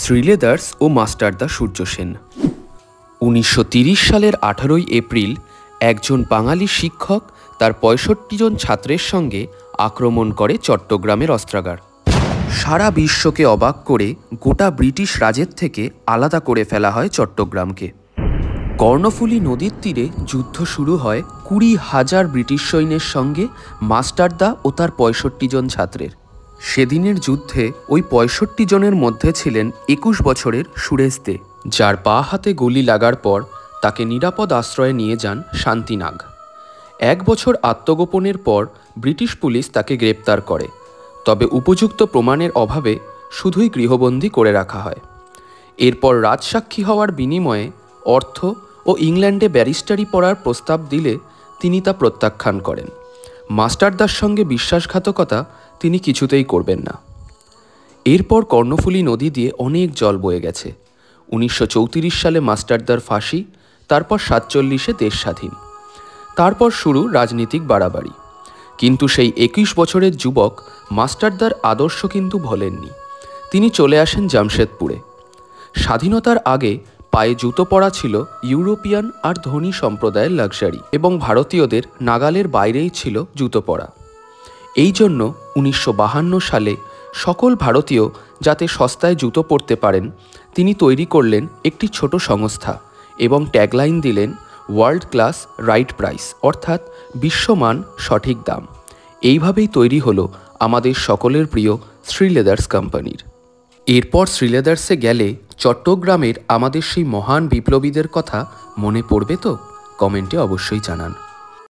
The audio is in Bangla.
শ্রীলেদার্স ও মাস্টারদা সূর্য সেন। 1930 সালের 18 এপ্রিল একজন বাঙালি শিক্ষক তার 65 জন ছাত্রের সঙ্গে আক্রমণ করে চট্টগ্রামের অস্ত্রাগার। সারা বিশ্বকে অবাক করে গোটা ব্রিটিশ রাজের থেকে আলাদা করে ফেলা হয় চট্টগ্রামকে। কর্ণফুলী নদীর তীরে যুদ্ধ শুরু হয় 20,000 ব্রিটিশ সৈন্যের সঙ্গে মাস্টারদা ও তার 65 জন ছাত্রের। সেদিনের যুদ্ধে ওই 65 জনের মধ্যে ছিলেন 21 বছরের সুরেশ দে, যার পা হাতে গুলি লাগার পর তাকে নিরাপদ আশ্রয়ে নিয়ে যান শান্তিনাগ। 1 বছর আত্মগোপনের পর ব্রিটিশ পুলিশ তাকে গ্রেপ্তার করে, তবে উপযুক্ত প্রমাণের অভাবে শুধুই গৃহবন্দী করে রাখা হয়। এরপর রাজসাক্ষী হওয়ার বিনিময়ে অর্থ ও ইংল্যান্ডে ব্যারিস্টারি পড়ার প্রস্তাব দিলে তিনি তা প্রত্যাখ্যান করেন। মাস্টারদার সঙ্গে বিশ্বাসঘাতকতা তিনি কিছুতেই করবেন না। এরপর কর্ণফুলী নদী দিয়ে অনেক জল বয়ে গেছে। 1934 সালে মাস্টারদার ফাঁসি, তারপর 47-এ দেশ স্বাধীন। তারপর শুরু রাজনীতিক বাড়াবাড়ি। কিন্তু সেই 21 বছরের যুবক মাস্টারদার আদর্শ কিন্তু ভোলেননি। তিনি চলে আসেন জামশেদপুরে। স্বাধীনতার আগে পায়ে জুতো পরা ছিল ইউরোপিয়ান আর ধনী সম্প্রদায়ের লাক্সারি, এবং ভারতীয়দের নাগালের বাইরেই ছিল জুতো পরা। এই জন্য 1952 সালে সকল ভারতীয় যাতে সস্তায় জুতো পরতে পারেন, তিনি তৈরি করলেন একটি ছোট সংস্থা এবং ট্যাগলাইন দিলেন ওয়ার্ল্ড ক্লাস রাইট প্রাইস, অর্থাৎ বিশ্বমান সঠিক দাম। এইভাবেই তৈরি হলো আমাদের সকলের প্রিয় শ্রীলেদার্স কোম্পানির। এরপর শ্রীলেদার্সে গেলে চট্টগ্রামের আমাদের সেই মহান বিপ্লবীদের কথা মনে পড়বে তো? কমেন্টে অবশ্যই জানান।